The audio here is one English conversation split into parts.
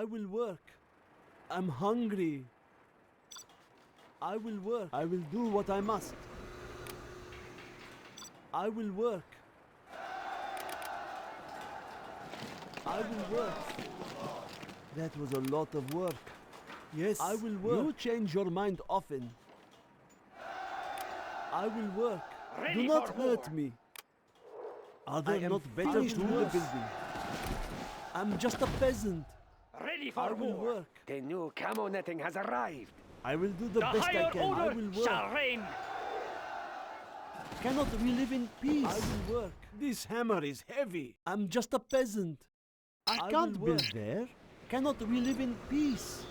I will work. I'm hungry. I will work. I will do what I must. I will work. I will work. That was a lot of work. Yes, I will work. You change your mind often. I will work. Do not hurt me. Are there not better tools? The building. I'm just a peasant. Ready for I will war. work. The new camo netting has arrived. I will do the best I can. I will work. Shall reign. Cannot we live in peace? I will work. This hammer is heavy. I'm just a peasant. I can't build there. Cannot we live in peace?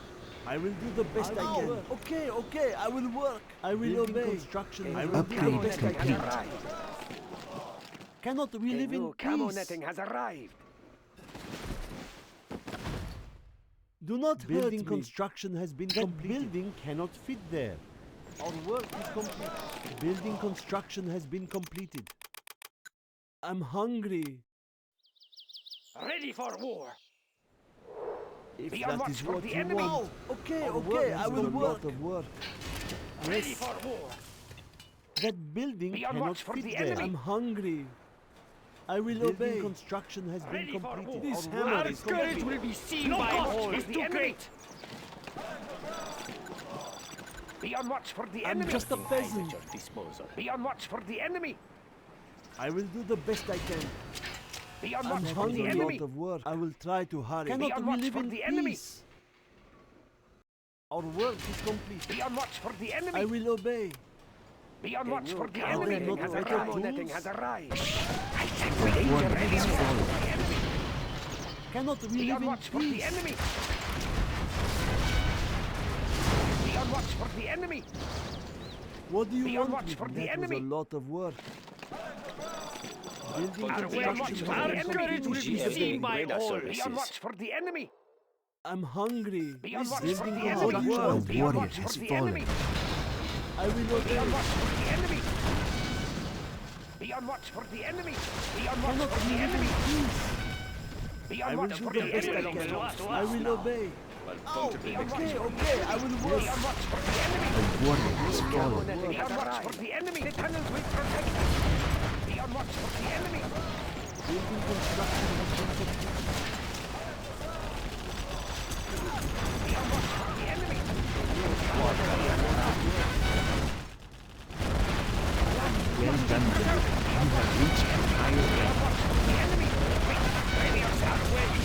I will do the best I can. Okay, okay, I will work. I will obey. Construction. I will do the Upgrade best I complete. can. Cannot we The live in new camo peace? netting has arrived. Do not building construction has been completed. Building cannot fit there. Our work is complete. Building construction has been completed. I'm hungry. Ready for war. If Be on that watch is for what the you enemy. want. Okay, Our okay, work I has will done a work. Of work. Ready Yes. for war. That building Be on cannot watch for fit the there. enemy. I'm hungry. I will Building obey. construction has been Ready for completed. war. This Our hammer work is courage complete. will be seen No by cost all. is too the enemy. great. Be on watch for the I'm enemy. just a peasant. At your disposal. Be on watch for the enemy. I will do the best I can. Be on I'm watch for hungry. the A enemy. lot of work. I will try to hurry. on Cannot we watch live for in the enemy. peace? Our work is complete. Be on watch for the enemy. I will obey. Be on watch for the Are enemy. there not Has better arrived. Netting tools? has arrived. Warning Ready has for fallen. the enemy. Cannot we Be live on in watch for the peace? enemy. Be on watch for the enemy. What do you Be on want watch me? for the That was enemy. a lot of work. Building Are we on watch construction for has the been enemy? completed. Will be seen by all. Be on watch for the enemy. I'm hungry. Be on This watch for building the has enemy. been A work. Be on warrior watch has for the fallen. enemy. I will Be obey. on watch for the enemy. Be on watch for the enemy. Be on watch Cannot for we the live in enemy. peace? Be I on will watch do for the the best I enemy. can. I will obey. Be on watch Okay, for the okay, I enemy. will work. Be on watch for the enemy. A warrior has fallen. Be on watch for the enemy. The tunnels will protect us. Be on watch for the enemy. Building construction has been completed. Be on watch for the enemy. Well done, General. You have reached a higher rank. Watch for the enemy. Ready yourself.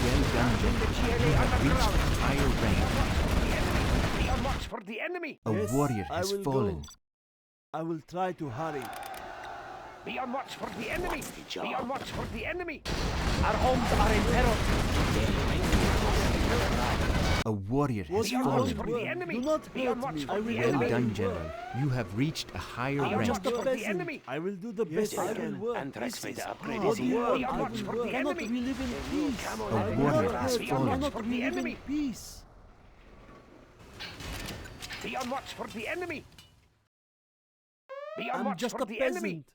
Well done, General. You have reached a higher rank. Be on watch for the enemy. A Yes, warrior I has will fallen. go. I will try to hurry. Be on watch for the enemy. Be on watch for the enemy. Our homes are in peril. A warrior What has do you watch want? for fallen. the enemy. Do not Be on hurt watch me. for I the will enemy. Well obey. done, General. You have reached a higher Be on I'm rank. just a watch for the peasant. enemy. I will do the best I can. Work. Anthrax This is upgrade hard is here. work. Be on I watch will for work. the Cannot enemy. we live in peace? Camo A netting warrior Cannot has hurt me. fallen. Cannot For we the live in enemy. peace? Be on watch for the enemy. Be on I'm watch just for a the enemy. peasant.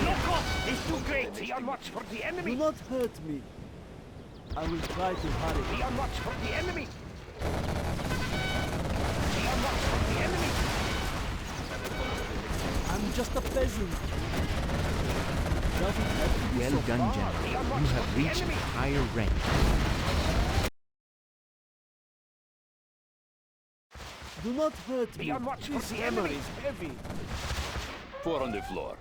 No cost is too great. Be on watch for the Do enemy. not hurt me. I will try to hurry. Be on watch for the enemy. Be on watch for the enemy. I'm just a peasant. Doesn't have to be Well so done, far. General. Be on watch You for have the reached a enemy. higher rank. Do not hurt Be me. on watch for This the hammer enemy. is heavy. 4 on the floor.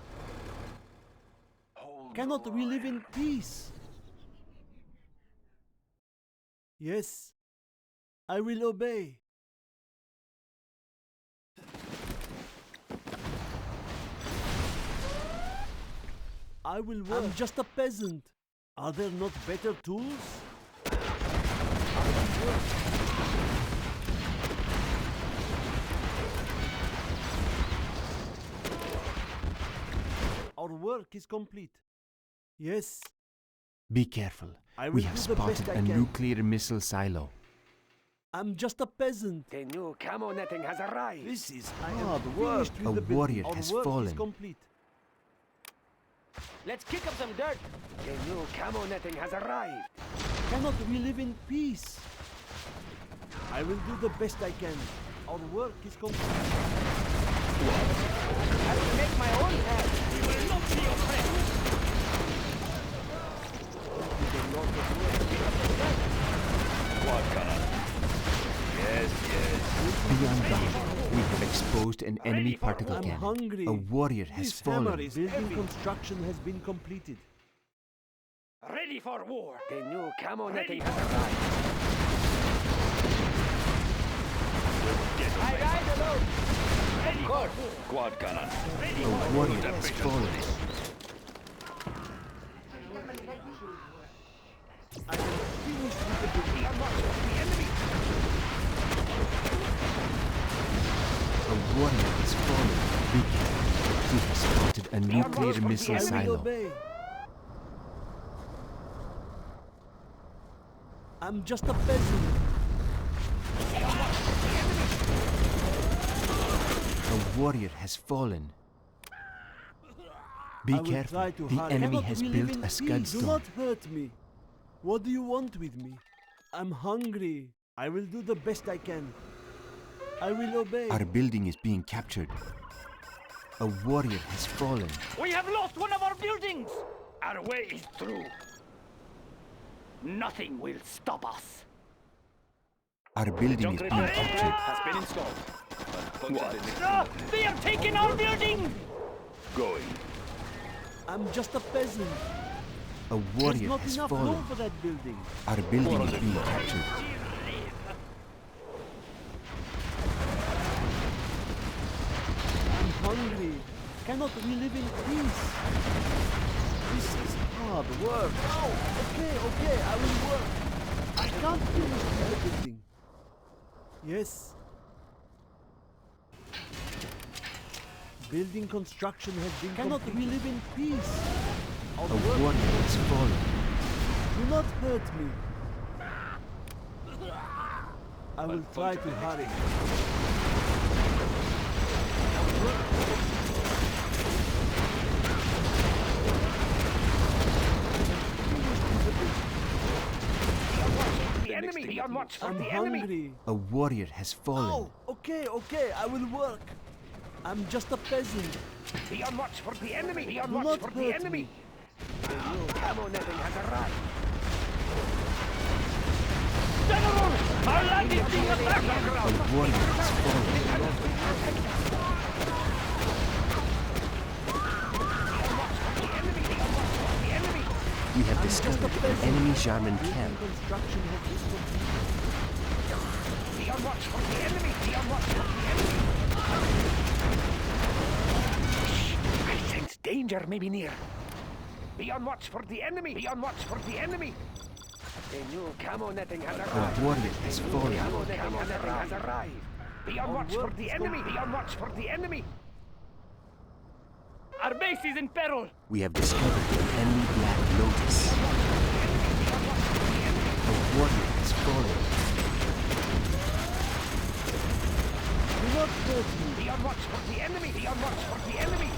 Cannot we live in peace? Yes, I will obey. I will work. I'm just a peasant. Are there not better tools? I will work. Our work is complete. Yes, Be careful. I will We do have the best spotted I a can. nuclear missile silo. I'm just a peasant. The new camo netting has arrived. This is hard work. A warrior has Our work fallen. is complete. Let's kick up some dirt. The new camo netting has arrived. Cannot we live in peace? I will do the best I can. Our work is complete. I will make my own hat. We will not be oppressed. Quad cannon. Yes, yes. Beyond that, we have exposed an enemy particle I'm cannon. hungry. A warrior has This hammer fallen. is building construction has been completed. Ready for war. The new camo netting has arrived. I ride alone. Ready for war. Quad cannon. Ready A for warrior has fallen. I am finished with the building. the unwatched of the enemy. A warrior has fallen. Be careful. We have spotted a nuclear missile I will silo. obey. I'm just a peasant. A warrior has fallen. Be I will careful. try to The hurry. enemy Cannot has we live built in a peace? scud Do not hurt me. What do you want with me? I'm hungry. I will do the best I can. I will obey. Our building is being captured. A warrior has fallen. We have lost one of our buildings. Our way is through. Nothing will stop us. Our building is being captured. Has been installed. What? They have taken our building. Going. I'm just a peasant. A There's warrior not has enough fallen. room for that building. Our building is being captured. I'm hungry. Cannot we live in peace? This is hard work. Okay, I will work. I can't finish the building. Yes. Building construction has been Cannot we live in peace? Our A work warrior has fallen. do not hurt me. I will try to hurry. The enemy. Be on watch for I'm the enemy. hungry. A warrior has fallen. Oh, okay, I will work. I'm just a peasant. Be on watch for the enemy. Be on Do watch not for hurt the enemy. me. The new camo netting has arrived. Our land is being attacked. A warrior has fallen. We have discovered an enemy German camp. Construction has been completed. Be on watch for the enemy. Be on watch for the enemy. Shh. I sense danger may be near. Be on watch for the enemy. Be on watch for the enemy. The new camo netting has arrived. A warrior has fallen. Camo netting has arrived. Be on watch for the enemy. Be on watch for the enemy. Our base is in peril. We have discovered an enemy Black Lotus. A warrior has fallen. Do not hurt me. Be on watch for the enemy. Be on watch for the enemy.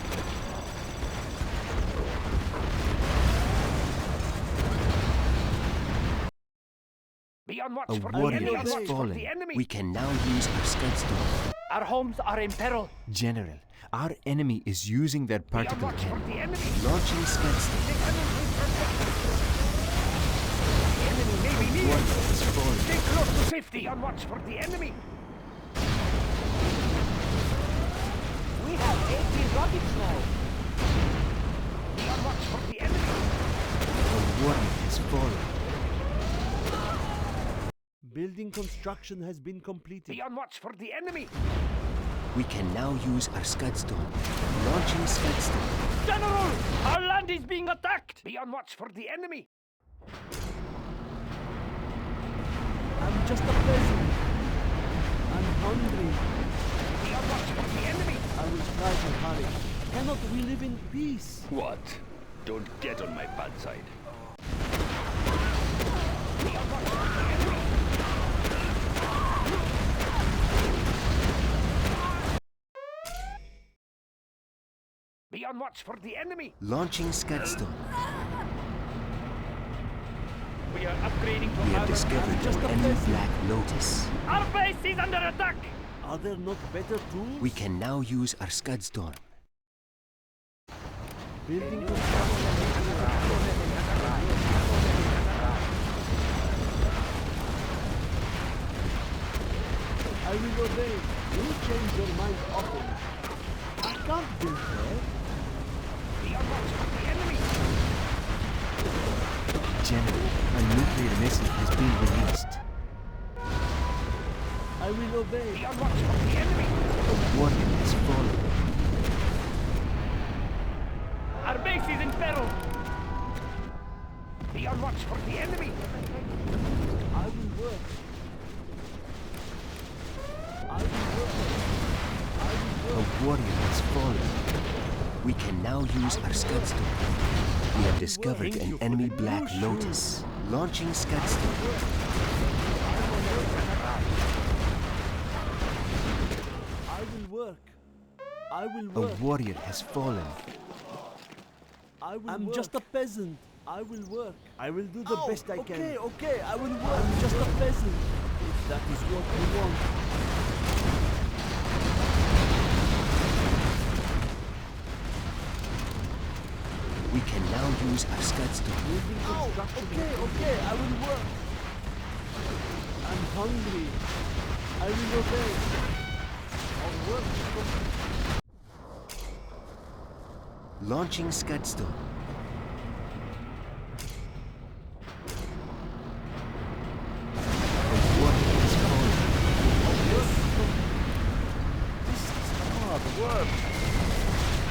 Be on watch A for the warrior enemy. has Watch for fallen. the enemy. We can now use our Scudstorm. Our homes are in peril. General, our enemy is using their Be on particle watch for cannon. the enemy. Launching Scudstorm. The enemy may be near. Warrior has fallen. Stay close to safety. On watch for the enemy. We have 18 rockets now. Be on watch for the enemy. A warrior has fallen. Building construction has been completed. Be on watch for the enemy. We can now use our Scudstorm. Launching Scudstorm. General, our land is being attacked. Be on watch for the enemy. I'm just a peasant. I'm hungry. Be on watch for the enemy. I will try to hurry. Cannot we live in peace? What? Don't get on my bad side. Be on watch for the enemy. Be on watch for the enemy. Launching Scudstorm. We are upgrading to We have armor. discovered just an a enemy peasant. Black Lotus. Our base is under attack. Are there not better tools? We can now use our Scudstorm. Building construction. I will obey. You change your mind often. I can't build there. Be on watch for the enemy. General, a nuclear missile has been released. I will obey. Be on watch for the enemy. A warrior has fallen. Our base is in peril. Be on watch for the enemy. I will work. I will work. I will work. A warrior has fallen. We can now use our Scudstorm. We have discovered an enemy Black Lotus. Launching Scudstorm. I will work. I will A work. warrior has fallen. I'm just a peasant. I will work. I will do the best I can. Okay, I will work. I'm just a peasant. If that is what you want. We can now use our Scudstorm. Okay, I will work. I'm hungry. I will obey. I'll work. Launching Scudstorm. A warrior has fallen. This is hard work.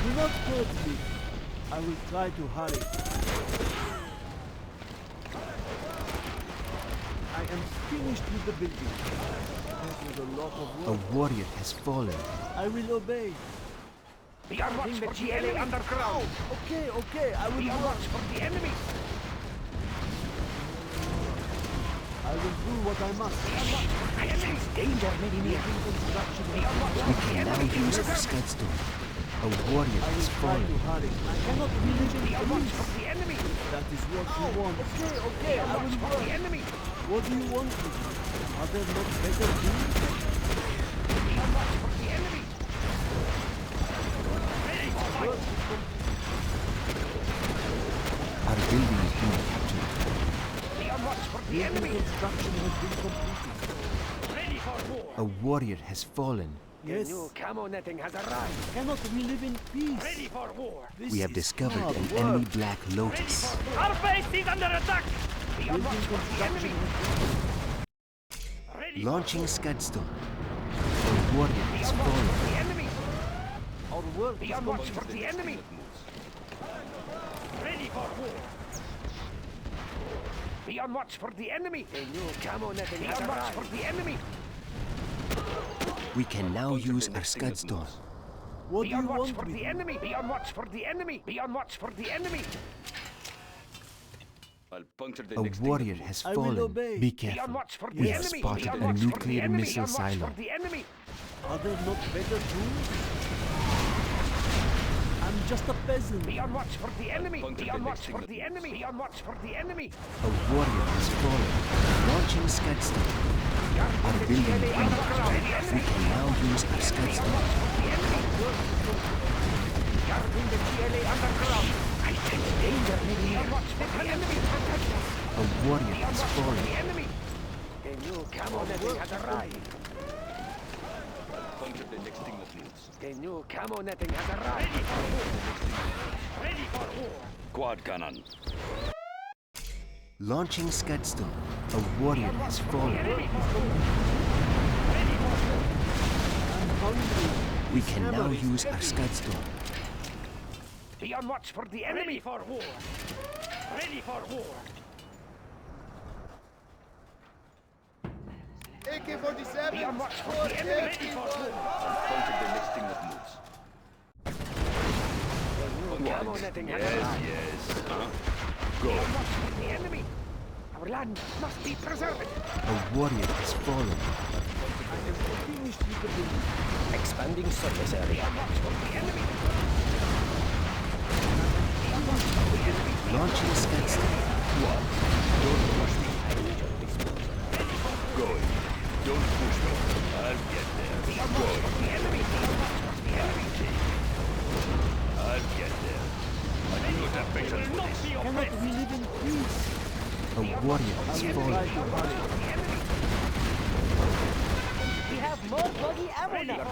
Do not hurt me. I will try to hurry. I am finished with the building. That was a lot of A work. warrior has fallen. I will obey. Be on watch for the enemy underground. Okay, I will Be on work. watch for the enemy. I will do what I must. I sense danger maybe near. Be on watch We for the can now enemy. use our Scudstorm. A warrior I has will try to fallen. hurry. I cannot really Be on watch peace. for the enemy. That is what you want. Be on I watch will for work. the enemy. What do you want me to do? Are there not better tools? Be on watch for the enemy. Ready for fight. Our building is being captured. Be on watch for the Building enemy. construction has been completed. Ready for war. A warrior has fallen. Yes. The new camo netting has arrived. Cannot we live in peace? Ready for war. This We have is discovered hard an work. enemy Black Lotus. Our base is under attack. Be on Building watch for the construction enemy. has been Ready Launching Scudstorm. A warrior Be has on watch fallen. for the enemy. our work. Be is on watch complete. for the enemy. Ready for war. Be on watch for the enemy. A new camo netting Be on watch for the enemy. We can now use our Scudstorm. What Be do you on watch want for me the to do? enemy. Be on watch for the enemy. Be on watch for the enemy. I'll puncture the A next thing warrior that has I will fallen. obey. Be Be on careful. watch for We the have enemy. spotted Be on a watch for the nuclear enemy. missile Be on watch silo. for the enemy. Are there not better tools? I'm just a peasant. Be on watch for the enemy. puncture Be the on next watch thing for that the moves. enemy. Be on watch for the enemy. A warrior has fallen. Launching Scudstorm. Our building is being captured. We can now use our Scudstorm. Guarding the GLA underground. I sense danger maybe near. Watch for the enemy. A warrior Be on has watch for fallen. the enemy. A new camo netting has arrived. puncture the next thing that moves. A new camo netting has arrived. Ready for war. Ready for war. Quad cannon. Launching Scudstorm. A warrior has fallen. Ready for war. Ready for war. I'm hungry. We This can now hammer is use our heavy. Scudstorm. Be on watch for the enemy. Ready for war. Ready for war. AK-47. Be on watch for the enemy. Ready for war. I'll puncture the next thing that moves. Camo netting has Yes, arrived. yes. Be on watch for the enemy. Our land must be preserved. A warrior has fallen. I am finished with the building. Expanding surface area. Watch for the enemy. Launching Scudstorm. Going. Don't push me. I'll get there. Going. I'll get there. I do not have patience for this. Cannot we live in peace? A warrior has Try fallen. to hurry. We have more buggy ammo now.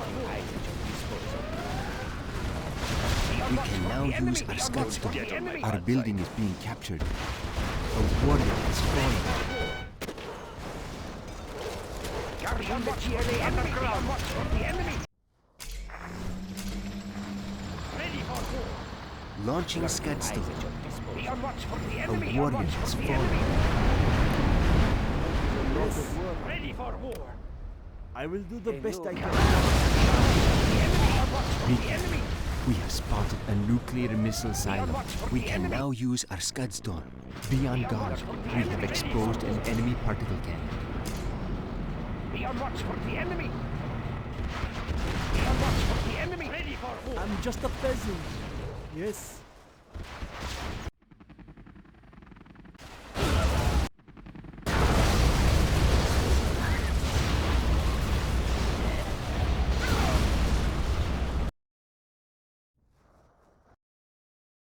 We can now use our Scudstorm. Our building is being captured. A warrior has fallen. Carry on the GLA underground. Watch for the enemy. Ready for war. Launching Scudstorm. Be on watch for the A enemy. warrior On watch has for the fallen. enemy. Yes, Ready for war. I will do the best I can. Be careful. We have spotted a nuclear missile silo. We can now use our Scudstorm. Be on guard. We have exposed an enemy particle cannon. Be on watch for the enemy. Be on watch for the enemy. Ready for war. I'm just a peasant. Yes.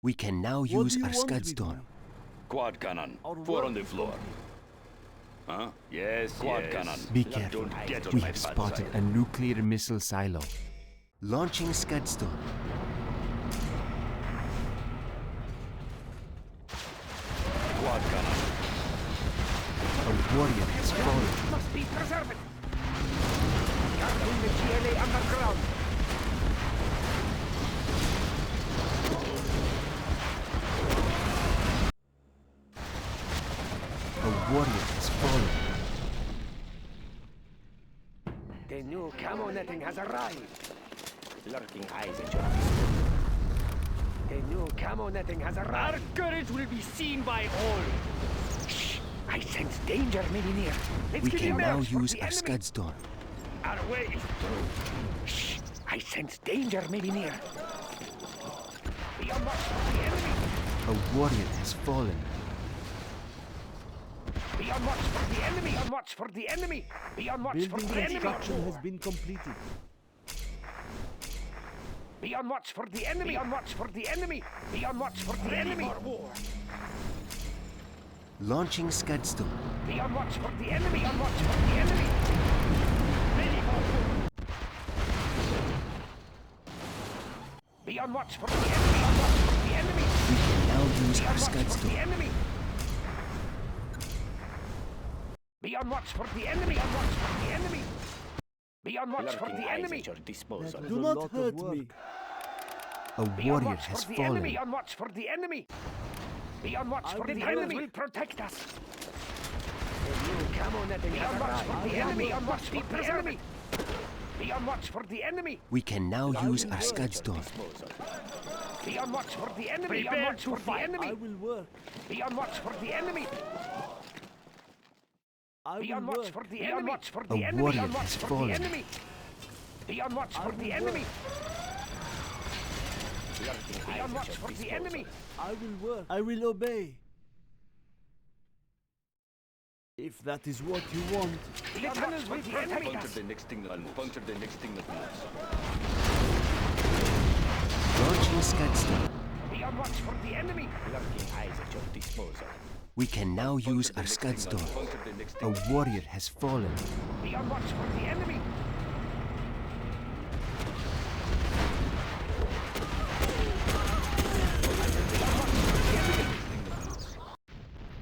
We can now What use do you our want with Scudstorm. me? Quad cannon. Our 4 work on the is floor. complete. Huh? Yes, Quad cannon. Be careful. Don't get on We my have bad spotted side. a nuclear missile silo. Launching Scudstorm. Quad cannon. A warrior has fallen. Must be preserved. Guarding the GLA underground. A warrior has fallen. The new camo netting has arrived. Lurking eyes at your The new camo netting has arrived. Our courage will be seen by all. Shh! I sense danger may be near. Let's We get can now emerged from use the our enemy. Scudstorm. Our way is through. Shh! I sense danger may be near. Be on watch for the enemy. A warrior has fallen. Be on watch for the enemy. On watch for the enemy. Be on watch for Building the enemy. construction has been completed. Be on watch for the enemy. Be on watch for the enemy. Be on watch for the enemy. For war. Launching Scudstorm. Be on watch for the enemy. Be on watch for the enemy. Ready for war. Be on watch for the enemy. On watch for the enemy. We can now use Be our on watch for the Scudstorm. enemy. Be on watch for the enemy. On watch for the enemy. Be on watch for the enemy. That do not hurt me. A Be on warrior watch has for the enemy. fallen. On watch for the enemy. Be on watch for will the do enemy. it. Will protect us. The new camo netting be on watch for the enemy. On watch for the enemy. Be on watch for the enemy. We can now use our Scudstorm. Be on watch for the enemy. Be on watch for the enemy. I will work. Be on watch for the enemy. I Be will on watch work. for the enemy. Be on watch for A the enemy. warrior Be on watch has for fallen. the enemy. Be on watch for the enemy. Be on watch for the enemy. I will work. I will obey. If that is what you want. The tunnels will protect Puncture us. the next thing that moves. Puncture the next thing that moves. Launching Scudstorm. Be on watch for the enemy. Lurking eyes at your disposal. We can now use Puncture the our next thing that Scudstorm. moves. Puncture the next A thing. warrior has fallen. Be on watch for the enemy.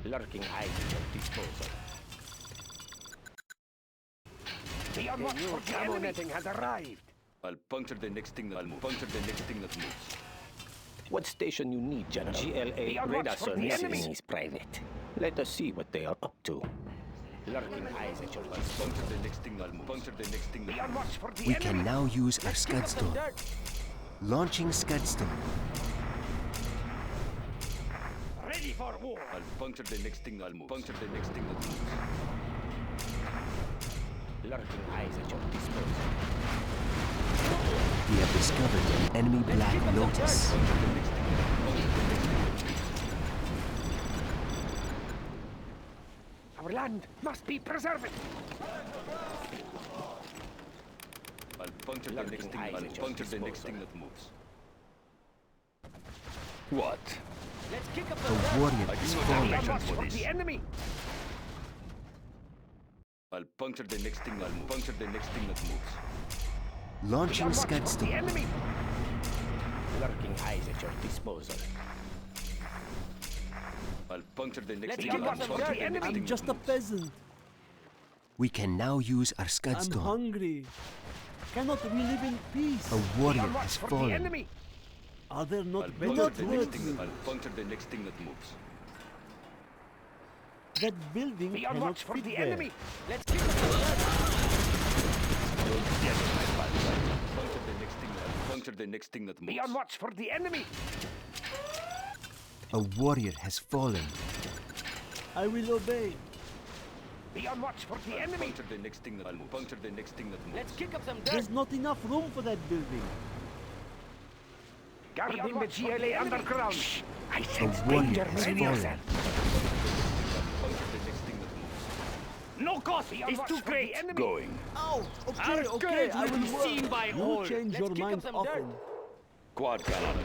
Lurking eyes at your disposal. Be on watch for the enemy. Netting has arrived. I'll puncture the next thing that moves. Puncture the next thing that moves. What station you need, General? Be GLA on watch for the reconnaissance enemy. is private. Let us see what they are up to. Lurking eyes at your Puncture the next thing that moves. Puncture the next thing Be that on moves. watch for the We enemy. can now use our Scudstorm. Launching Scudstorm. Ready for war. I'll puncture the next thing that moves. Puncture the next thing that moves. Lurking eyes at your disposal. We have discovered an enemy Black Lotus. Our land must be preserved. I'll puncture the next thing. I'll puncture the next thing that moves. What? Let's kick up A some warrior I has do not fallen. have Watch patience for for this. the enemy. I'll puncture the next thing. I'll puncture the next thing that moves. Launching Watch for the Scudstorm. enemy. Lurking eyes at your disposal. I'll puncture the next Let's thing. get I'll back some puncture dirt. the next I'm thing just that a moves. peasant. We can now use our I'm Scudstorm. hungry. Cannot we live in peace? A warrior Watch has for the fallen. enemy. Are there I'll not puncture better the next words? thing. I'll puncture the next thing that moves. That building Be on cannot watch for fit the there. enemy. Let's kick up some dirt. Yes, my bad side. Puncture the next thing. I'll puncture the next thing that moves. Be on watch for the enemy. A warrior has fallen. I will obey. Be on watch for the enemy. Puncture the next thing that moves. Puncture the next thing that moves. Let's kick up some dirt. There's not enough room for that building. Guarding the GLA underground. I sense warrior danger. has Ready fallen. yourself. Puncture the next thing that moves. No cost is too great. Going. Oh, okay, Our okay, courage I will will be work. seen by You all. change Let's your kick up mind some often. dirt. Quad cannon.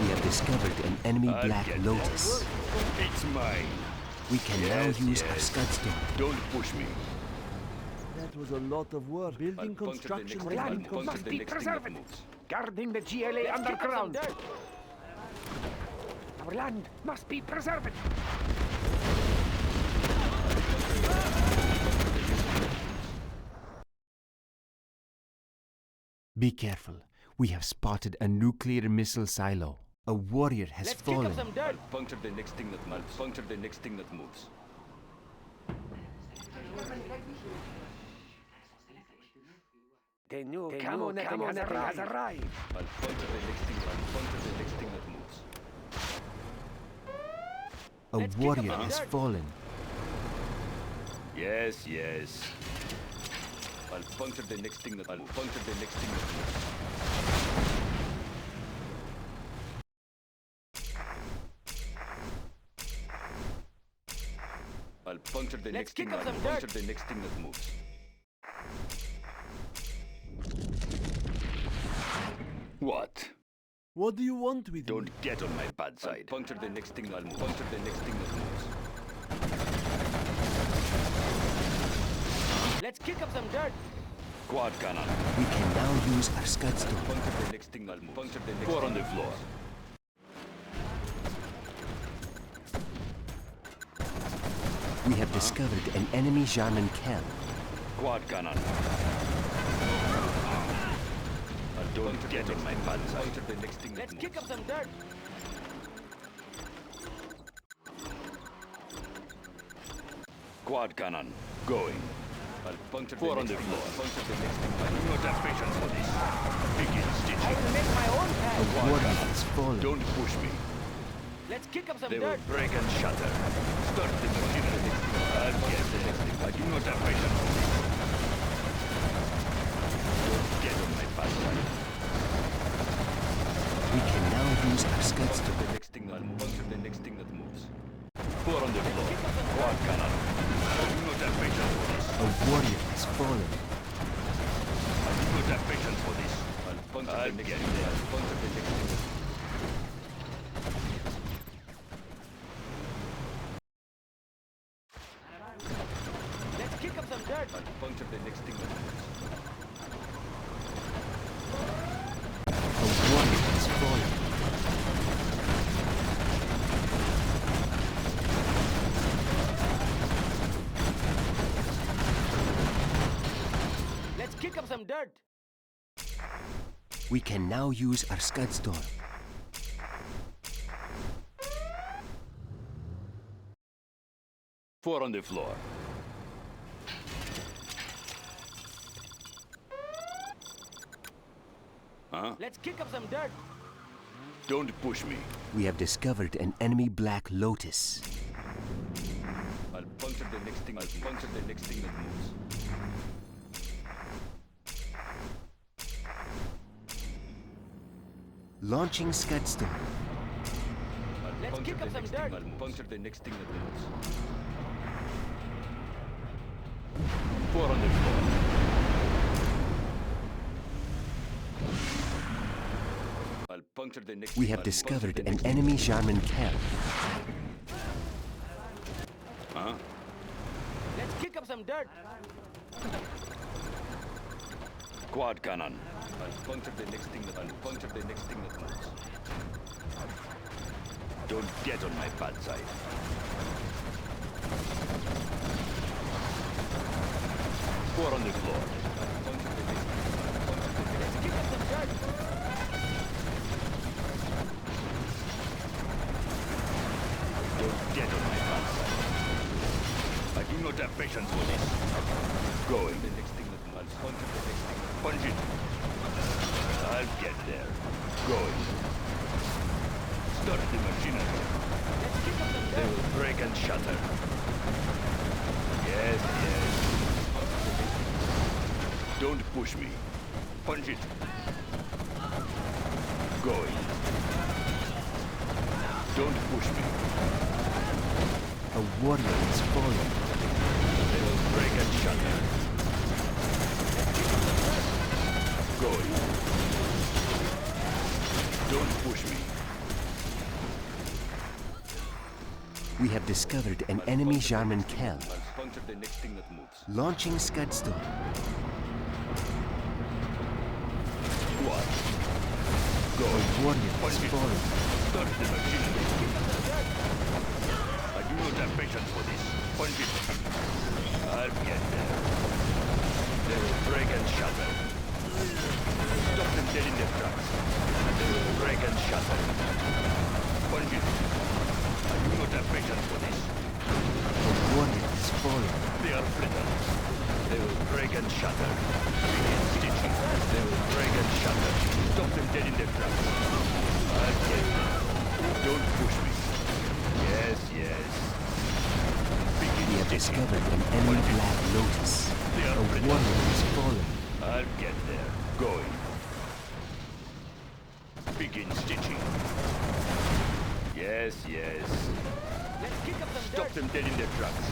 We have discovered an enemy I'll Black get Lotus. It's mine. We can Yes, now use our yes. Scudstorm. Don't push me. That was a lot of work. Building I'll puncture the construction next has thing. I'll been Land puncture must the be next thing that preserved. moves. Guarding the GLA Let's kick up some underground. dirt. Our land must be preserved. Be careful. We have spotted a nuclear missile silo. A warrior has Let's kick fallen. up some dirt. I'll puncture the next thing that moves. I'll puncture the next thing that moves. The new camo netting has arrived. I'll puncture the next thing. I'll puncture the next thing that moves. A Let's kick up warrior some has dirt. fallen. Yes, yes. I'll puncture the next thing that. I'll puncture the next thing that moves. I'll puncture the Let's next kick thing. up I'll some puncture dirt. the next thing that moves. What? What do you want with me? Don't get on my bad side. I'll puncture the next thing. I'll puncture the next thing that moves. Let's kick up some dirt. Quad cannon. We can now use our Scudstorm. Puncture the next thing. I'll puncture the next. Four on the floor. We have discovered an enemy German camp. Quad cannon. Don't get on my bad side. Puncture the next thing. Let's kick up some dirt. Quad cannon. Going. I'll puncture Four on the floor. Puncture the next thing. I do not have patience for this. Begin I stitching. will make my own A path. warrior has fallen. Don't push me. Let's kick up some They will dirt. break and shatter. Start the machinery. I'll get the next thing. I do not have patience for this. Don't get on my bad side. We can now use our Scudstorm. The next thing. I'll puncture the next thing that moves. Four on the floor. Quad cannon. I do not have patience for this. A warrior has fallen. I do not have patience for this. I'll puncture the next thing. I'll puncture the next thing. Let's kick up some dirt. I'll puncture the next thing that moves. A warrior has fallen. Let's kick up some dirt. We can now use our Scudstorm. Four on the floor. Huh? Let's kick up some dirt. Don't push me. We have discovered an enemy Black Lotus. I'll puncture the next thing. I'll puncture the next thing that moves. Launching Scudstorm. I'll Let's puncture kick the up some next thing. dirt. I'll puncture the next thing that moves. puncture the next We thing. have I'll puncture discovered the an next enemy Jarman camp. Huh? Let's kick up some dirt. Quad cannon. I'll puncture the next thing that moves. Don't get on my bad side. Four on the floor. Let's kick up some dirt. Don't get on my bad side. I do not have patience for this. Going. The next thing that moves. Puncture the next thing. Punch it. I'll get there. Going. Start the machinery. Let's kick up some They dirt. will break and shatter. Yes, yes. Don't push me. Punch it. Going. Don't push me. A warrior is fallen. They will break and shatter. Going. Don't push me. We have discovered an enemy Jarman camp. I'll puncture the next thing that moves. Launching Scudstorm. What? Go. A warrior Punch is it. fallen. Start the machinery. I do not have patience for this. Punch it. I'll get there. They will break and shatter. Stop them dead in their tracks. They will break and shatter. Punch it. I do not have patience for this. A warrior is fallen. They are brittle. They will break and shatter. Begin stitching. They will break and shatter. Stop them dead in their tracks. I'll get them. Don't push me. Yes, yes. Begin We have stitching. discovered an enemy Punch it. Black Lotus. They are A brittle. warrior is fallen. I'll get there. Going. Begin stitching. Yes, yes. Let's kick up some Stop dirt. them dead in their tracks.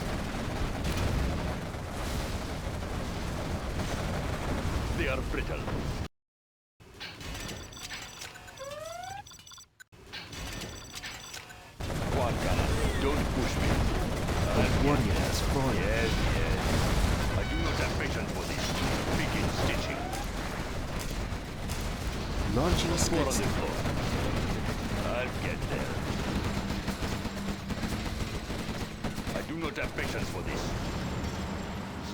They are brittle. Quad cannon, don't push me. A warrior is fallen. Yes, yes. I do not have patience for this. Begin stitching. Launching Four on the Scudstorm. floor. I'll get there. I do not have patience for this.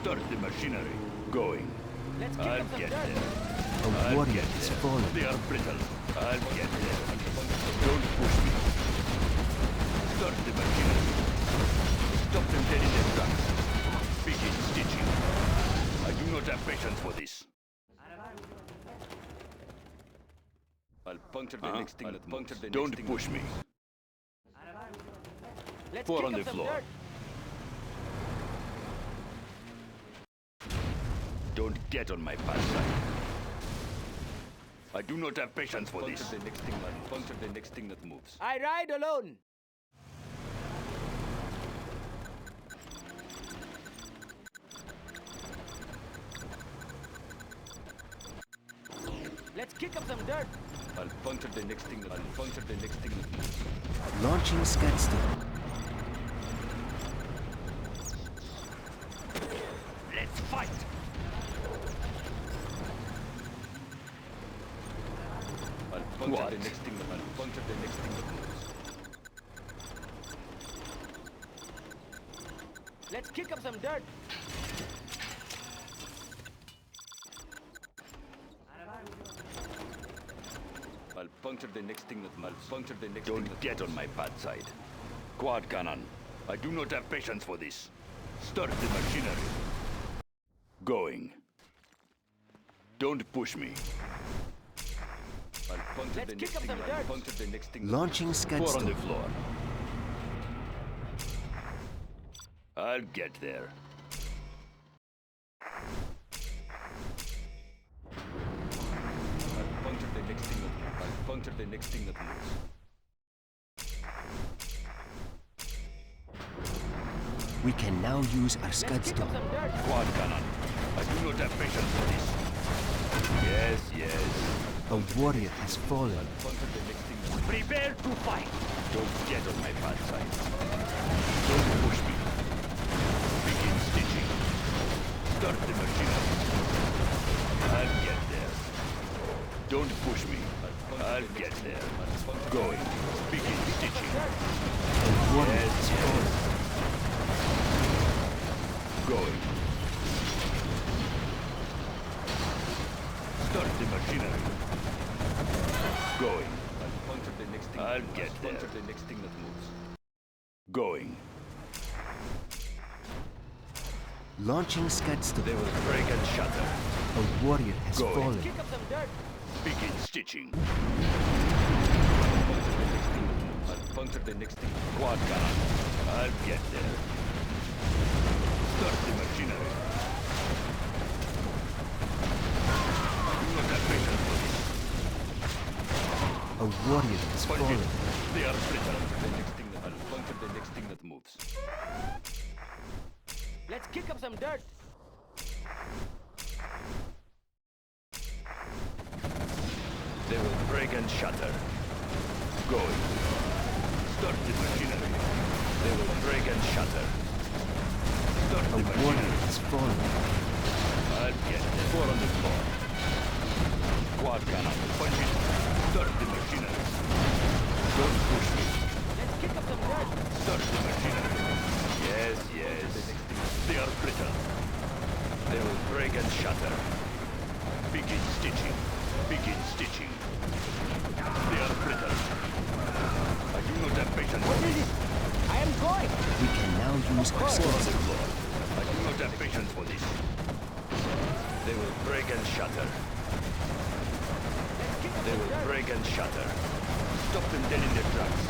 Start the machinery. Going. Let's kick I'll up some get dirt. there. A I'll warrior get is there. fallen. They are brittle. I'll get there. Don't push me. Start the machinery. Stop them dead in their tracks. Begin stitching. I do not have patience for this. I'll puncture the next thing that puncture the Don't push me. Let's Four kick on up the some floor. dirt. Don't get on my bad side. I do not have patience for this. Puncture the next thing that moves. I ride alone. Let's kick up some dirt. I'll puncture the next thing that moves. Launching Scudstorm. Let's fight! I'll puncture the next thing that moves. Let's kick up some dirt. I'll puncture the next thing that moves. Don't get on my bad side. Quad cannon. I do not have patience for this. Start the machinery. Going. Don't push me. I'll puncture Let's kick up some dirt. Launching Four on the Scudstorm. floor. I'll get there. I'll puncture the next thing that moves. We can now use our Let's kick up Scudstorm. some dirt. Quad cannon. I do not have patience for this. Yes, yes. A warrior has fallen. Prepare to fight. Don't get on my bad side. Don't push me. Begin stitching. Start the machinery. I'll get there. Don't push me. I'll get there. Going. Begin stitching. A warrior has fallen. Going. Start the machinery. Going. I'll get there. The next thing that moves. Going. Launching Scudstone. They will break and shatter. A warrior has Going. fallen. Kick up some dirt. Begin stitching. I'll puncture the next thing. Quad cannon. I'll get there. Start the machinery. I do not have patience for this. A warrior has Punch fallen. it. They are brittle. The next thing that I'll puncture the next thing that moves. Let's kick up some dirt. They will break and shatter. Going. Start the machinery. They will break and shatter. Start A the warrior machinery. has fallen. I'll get the four on the floor. Quad cannon. Punch it. Start the machinery. Don't push me. Let's kick up some dirt. Start the machinery. Yes, yes. They are brittle. They will break and shatter. Begin stitching. Begin stitching. They are brittle. I do not have patience. What is it? I am going. We can now use our Four on the Scudstone. floor. I do not have patience for this. They will break and shatter. Let's kick up They some will dirt. break and shatter. Stop them dead in their tracks.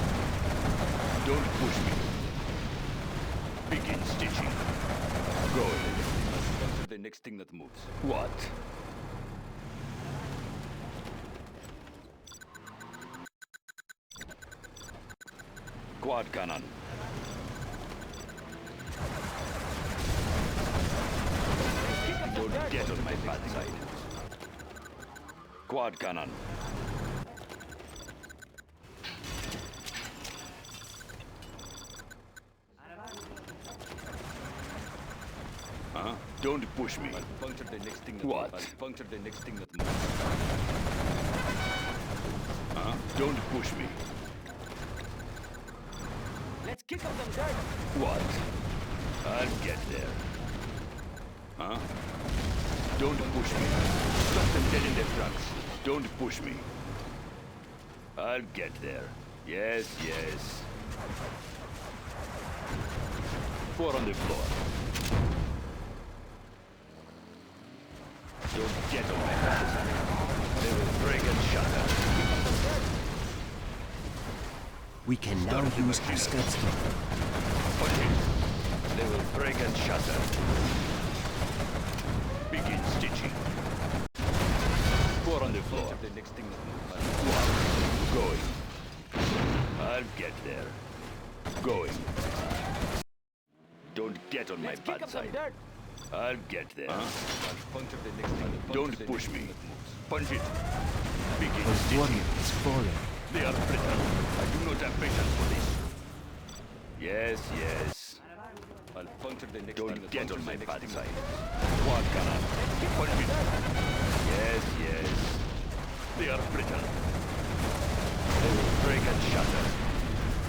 Don't push me. Begin stitching. Going. The next thing that moves. What? Quad cannon. Kick up some Don't dirt. get on my bad side. Quad cannon. Huh? Don't push me. I'll puncture the next thing that what? I'll puncture the next thing that moves. Huh? Don't push me. Let's kick up some dirt. What? I'll get there. Huh? Don't push me. Stop them dead in their tracks. Don't push me. I'll get there. Yes, yes. Four on the floor. Don't get on my back. They will break and shatter. We can now Start the use our machinery. Scudstone. Punch it. They will break and shatter. Begin stitching. Four on the floor. The next thing that moves. One. Going. I'll get there. Going. Don't get on my Let's kick bad up some side. dirt. I'll get there. I'll puncture the next thing. Don't push me. Punch it. Begin A stitching. warrior has fallen. They are brittle. I do not have patience for this. Yes, yes. I'll puncture the next. Don't get on my bad side. Quad cannon. Punch it. Yes, yes. They are brittle. They will break and shatter.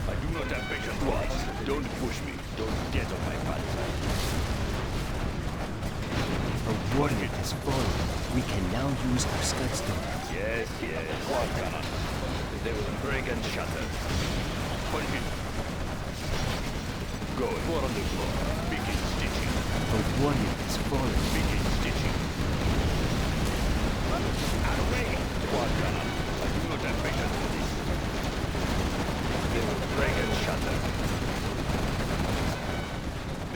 I do not have patience for this. Don't push me. Don't get on my bad side. A warrior has fallen. We can now use our Scudstone. Yes, yes. Quad cannon. They will break and shatter. Punch it. Go. Four on the floor. Begin stitching. A warrior has fallen. Begin stitching. Out of way. Quad cannon. I do not have patience for this. They will break and shatter.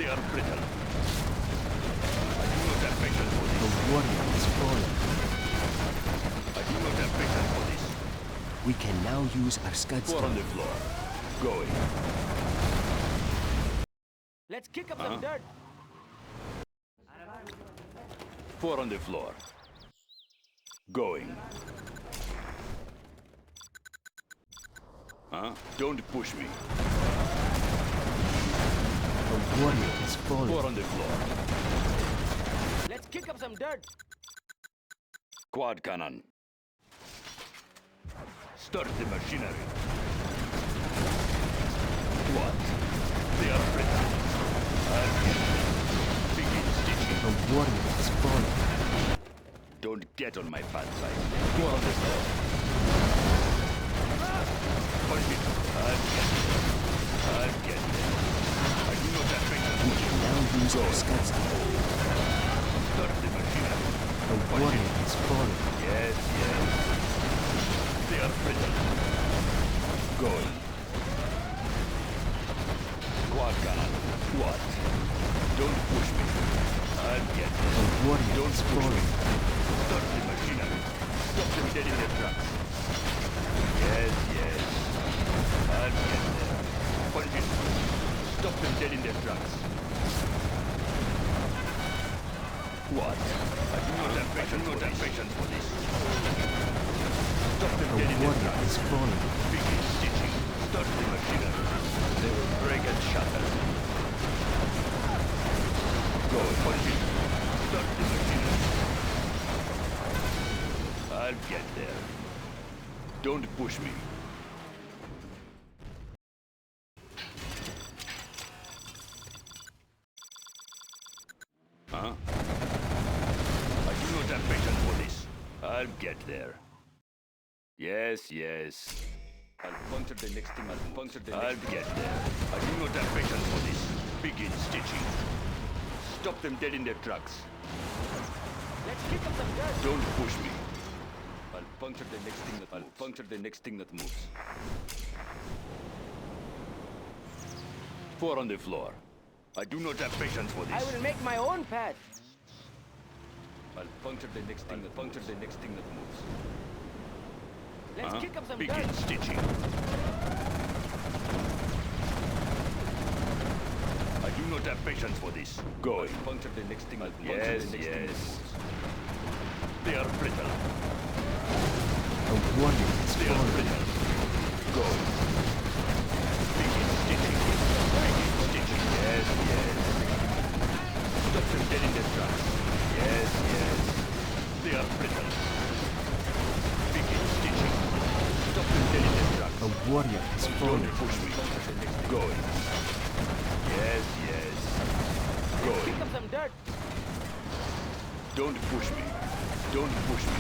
They are brittle. I do not have patience for A this. warrior has fallen. I do not have patience for this. We can now use our Four on Scudstone. the floor. Going. Let's kick up some dirt. Four on the floor. Going. Huh? Don't push me. A warrior has fallen. Four on the floor. Let's kick up some dirt. Quad cannon. Start the machinery. What? They are brittle. Begin stitching. A warrior has fallen. Don't get on my bad side. Four on the floor. Punch it. I'll get it. I do not have patience. We can now use our scuds. Start the machinery. A warrior has fallen. Yes, yes. They are brittle. Going. Quad cannon. What? Don't push me. I'll get it. A warrior Don't has push me. fallen. Start the machinery. Stop them dead in their tracks. Yes, yes. I'll get there. Punch it. Stop them dead in their tracks. What? I do not have patience for this. Stop them A dead in their warrior tracks. has fallen. Begin stitching. Start the machinery. They will break and shatter. Go, punch it. Start the machinery. I'll get there. Don't push me. Huh? I do not have patience for this. I'll get there. Yes, yes. I'll puncture the next thing. I'll get there. I do not have patience for this. Begin stitching. Stop them dead in their tracks. Let's kick up some dirt. Don't push me. I'll puncture the next thing that moves. Four on the floor. I do not have patience for this. I will make my own path. I'll puncture the next thing that moves. Let's kick up some Begin dirt. stitching. I do not have patience for this. Going. Puncture the next thing. Yes, yes. They are brittle. A warrior has They are fallen. brittle. Go. Begin stitching. Begin stitching. Yes, yes. Stop them dead in their tracks. Yes, yes. They are brittle. Begin stitching. Stop them dead in their tracks. A warrior has Don't fallen. push me. Going. Yes, yes. Going. Kick up some dirt. Don't push me. Don't push me.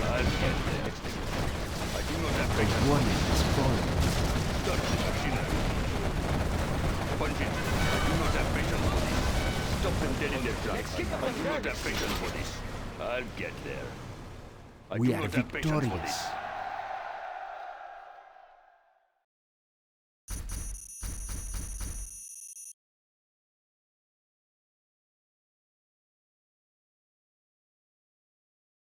I'll get there. I do not have A patience. warrior has fallen. Start the machinery. Punch it. I do not have patience for this. Stop them dead in their tracks. kick up I some do not dirt. have patience for this. I'll get there. I We do are not have patience for victorious. this.